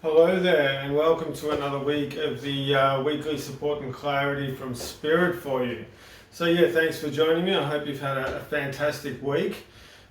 Hello there, and welcome to another week of the weekly support and clarity from Spirit for you. So yeah, thanks for joining me. I hope you've had a fantastic week.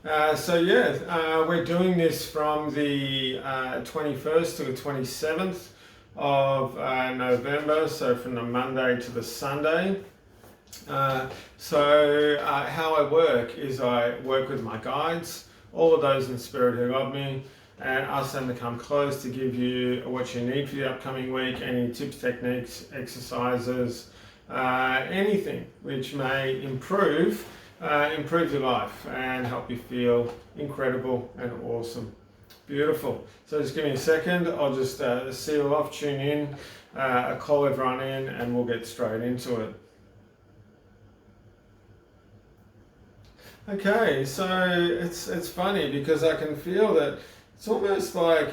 We're doing this from the 21st to the 27th of November, so from the Monday to the Sunday. How I work is I work with my guides, all of those in Spirit who love me, and ask them to come close to give you what you need for the upcoming week, any tips, techniques, exercises, anything which may improve your life and help you feel incredible and awesome. Beautiful. So just give me a second, I'll just seal off, tune in, call everyone in, and we'll get straight into it. Okay, so it's funny because I can feel that it's almost like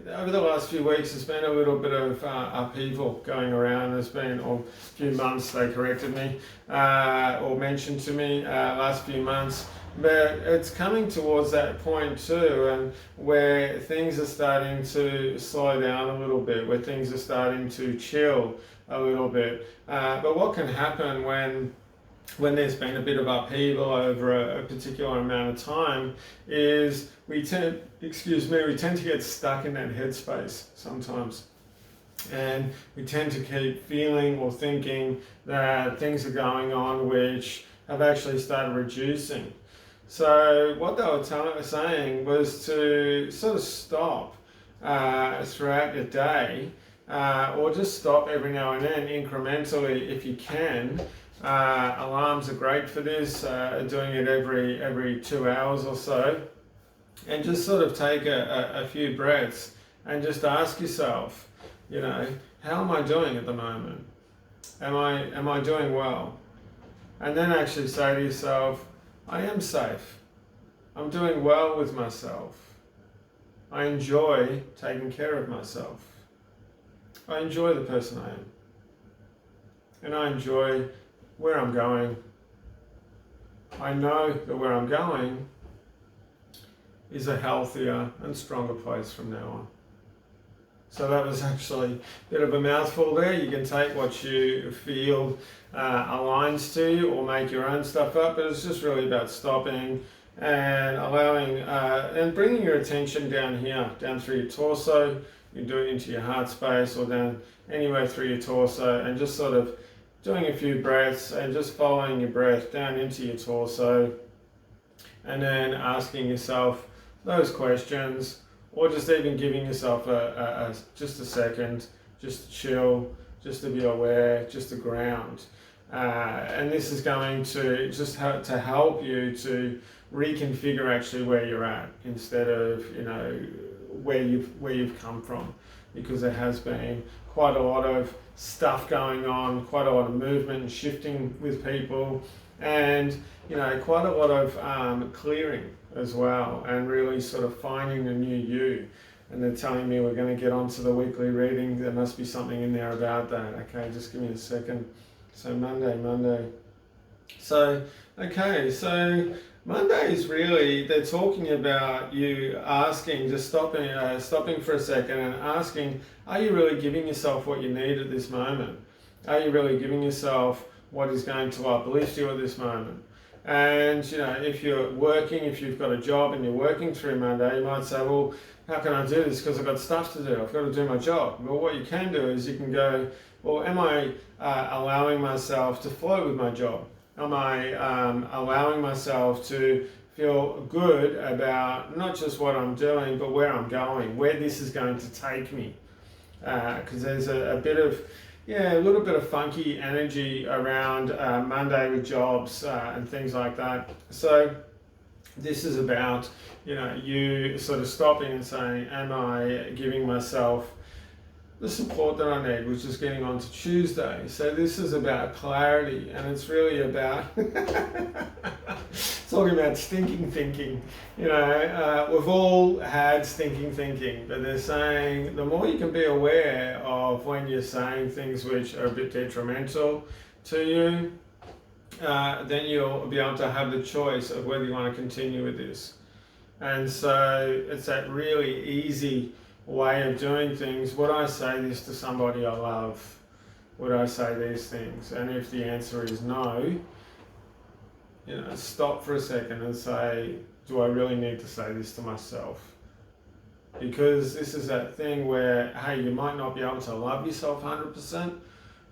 over the last few weeks there's been a little bit of upheaval going around. There's been a few months, they corrected me or mentioned to me last few months, but it's coming towards that point too, and where things are starting to slow down a little bit, where things are starting to chill a little bit. But what can happen when there's been a bit of upheaval over a particular amount of time is we tend to get stuck in that headspace sometimes. And we tend to keep feeling or thinking that things are going on which have actually started reducing. So what they were saying was to sort of stop throughout your day, or just stop every now and then incrementally if you can. Alarms are great for this, doing it every 2 hours or so, and just sort of take a few breaths and just ask yourself, how am I doing at the moment? Am I doing well? And then actually say to yourself, I am safe. I'm doing well with myself. I enjoy taking care of myself. I enjoy the person I am. And I enjoy where I'm going. I know that where I'm going is a healthier and stronger place from now on. So that was actually a bit of a mouthful there. You can take what you feel aligns to you or make your own stuff up, but it's just really about stopping and allowing and bringing your attention down here, down through your torso. You can do it into your heart space or down anywhere through your torso, and just sort of doing a few breaths and just following your breath down into your torso, and then asking yourself those questions, or just even giving yourself just a second, just to chill, just to be aware, just to ground. And this is going to just to help you to reconfigure actually where you're at instead of where you've come from, because there has been quite a lot of stuff going on, quite a lot of movement and shifting with people, and quite a lot of clearing as well, and really sort of finding the new you. And they're telling me we're going to get onto the weekly reading. There must be something in there about that. Okay, just give me a second. So Monday. So Monday is really, they're talking about you asking, just stopping for a second and asking, are you really giving yourself what you need at this moment? Are you really giving yourself what is going to uplift you at this moment? And if you're working, if you've got a job and you're working through Monday, you might say, well, how can I do this? Because I've got stuff to do. I've got to do my job. Well, what you can do is you can go, well, am I allowing myself to flow with my job? Am I allowing myself to feel good about not just what I'm doing, but where I'm going, where this is going to take me? Because there's a little bit of funky energy around Monday with jobs and things like that. So this is about, you sort of stopping and saying, am I giving myself the support that I need, which is getting on to Tuesday. So this is about clarity, and it's really about talking about stinking thinking. We've all had stinking thinking, but they're saying the more you can be aware of when you're saying things which are a bit detrimental to you, then you'll be able to have the choice of whether you want to continue with this. And so it's that really easy way of doing things. Would I say this to somebody I love? Would I say these things? And if the answer is no, stop for a second and say, do I really need to say this to myself? Because this is that thing where, hey, you might not be able to love yourself 100%,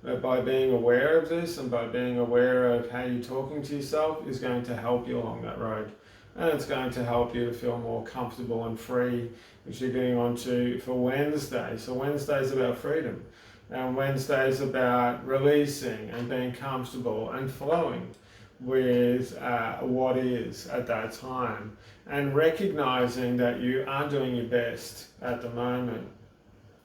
but by being aware of this and by being aware of how you're talking to yourself is going to help you along that road. And it's going to help you to feel more comfortable and free, which you're getting onto for Wednesday. So Wednesday is about freedom. And Wednesday is about releasing and being comfortable and flowing with what is at that time, and recognizing that you are doing your best at the moment.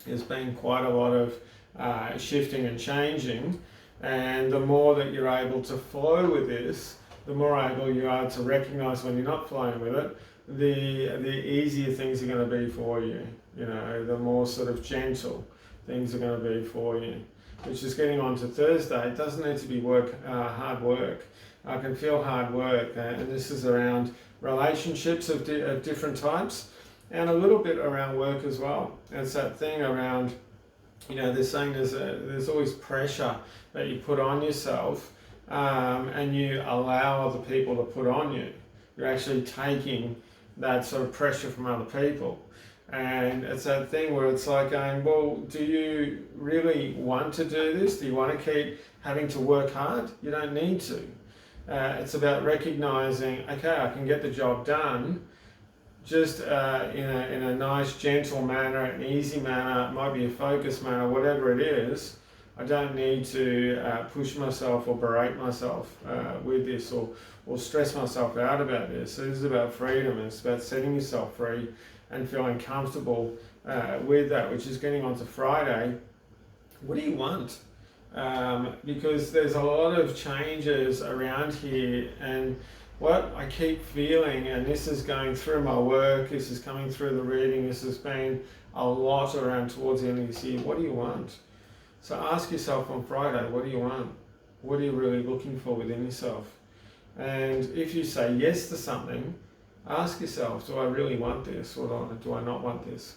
There's been quite a lot of shifting and changing, and the more that you're able to flow with this, the more able you are to recognize when you're not flowing with it, the easier things are going to be for you. The more sort of gentle things are going to be for you. Which is getting on to Thursday. It doesn't need to be hard work. I can feel hard work, and this is around relationships of different types, and a little bit around work as well. And it's that thing around, they're saying there's always pressure that you put on yourself, and you allow other people to put on you. You're actually taking that sort of pressure from other people. And it's that thing where it's like going, well, do you really want to do this? Do you want to keep having to work hard? You don't need to. It's about recognizing, okay, I can get the job done just in a nice, gentle manner, an easy manner, it might be a focused manner, whatever it is. I don't need to push myself or berate myself with this or stress myself out about this. So this is about freedom. It's about setting yourself free and feeling comfortable with that, which is getting on to Friday. What do you want? Because there's a lot of changes around here, and what I keep feeling, and this is going through my work, this is coming through the reading, this has been a lot around towards the end of this year. What do you want? So ask yourself on Friday, what do you want? What are you really looking for within yourself? And if you say yes to something, ask yourself, do I really want this, or do I not want this?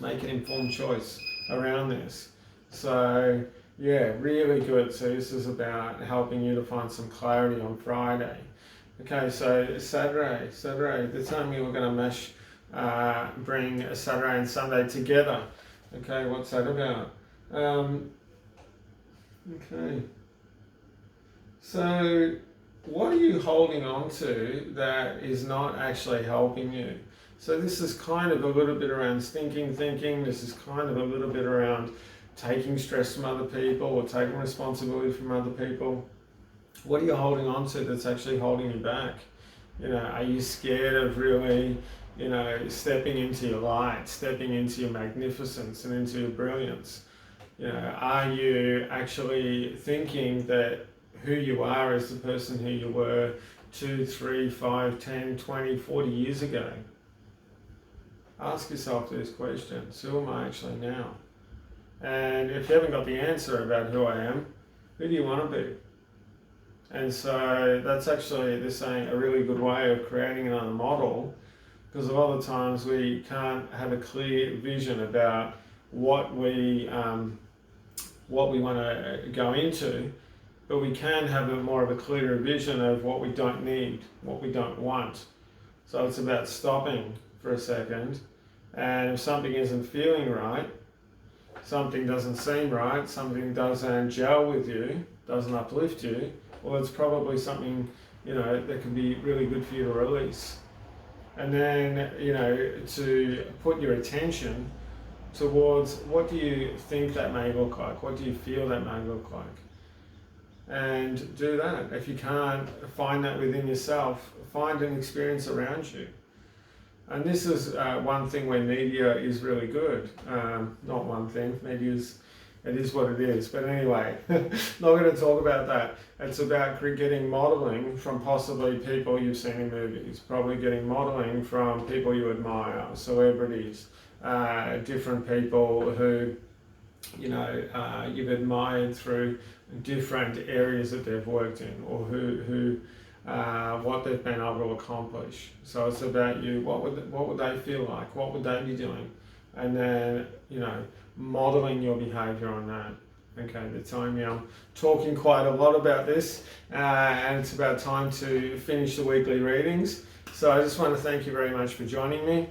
Make an informed choice around this. So yeah, really good. So this is about helping you to find some clarity on Friday. Okay, so Saturday, they're telling me we're going to bring Saturday and Sunday together. Okay, what's that about? Okay, so what are you holding on to that is not actually helping you? So this is kind of a little bit around stinking thinking. This is kind of a little bit around taking stress from other people or taking responsibility from other people. What are you holding on to that's actually holding you back? Are you scared of really, stepping into your light, stepping into your magnificence and into your brilliance? Are you actually thinking that who you are is the person who you were 2, 3, 5, 10, 20, 40 years ago? Ask yourself these questions. Who am I actually now? And if you haven't got the answer about who I am, who do you want to be? And so that's actually, they're saying, a really good way of creating another model, because a lot of times we can't have a clear vision about what we want to go into, but we can have more of a clearer vision of what we don't need, what we don't want. So it's about stopping for a second, and if something isn't feeling right, something doesn't seem right, something doesn't gel with you, doesn't uplift you, well, it's probably something, that can be really good for you to release. And then, to put your attention towards what do you think that may look like? What do you feel that may look like? And do that. If you can't find that within yourself, find an experience around you. And this is one thing where media is really good. Not one thing, it is what it is. But anyway, not going to talk about that. It's about getting modeling from possibly people you've seen in movies, probably getting modeling from people you admire, celebrities, different people who, you've admired through different areas that they've worked in, or who what they've been able to accomplish. So it's about you. What would they feel like? What would they be doing? and then, modeling your behavior on that. Okay, the time I'm talking quite a lot about this, and it's about time to finish the weekly readings. So I just want to thank you very much for joining me.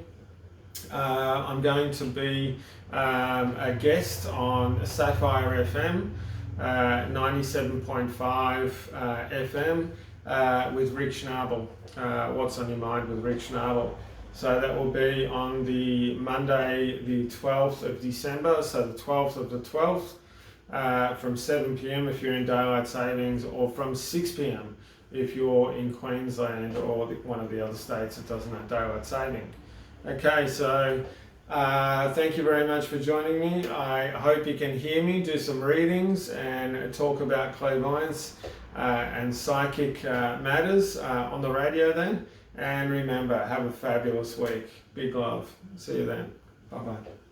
I'm going to be a guest on Sapphire FM, 97.5 FM with Rick Schnabel. What's on Your Mind with Rick Schnabel. So that will be on the Monday, the 12th of December, so the 12th of the 12th, from 7 p.m. if you're in daylight savings, or from 6 p.m. if you're in Queensland or one of the other states that doesn't have daylight saving. Okay, so thank you very much for joining me. I hope you can hear me do some readings and talk about clairvoyance and psychic matters on the radio then. And remember, have a fabulous week. Big love. See you then. Bye-bye.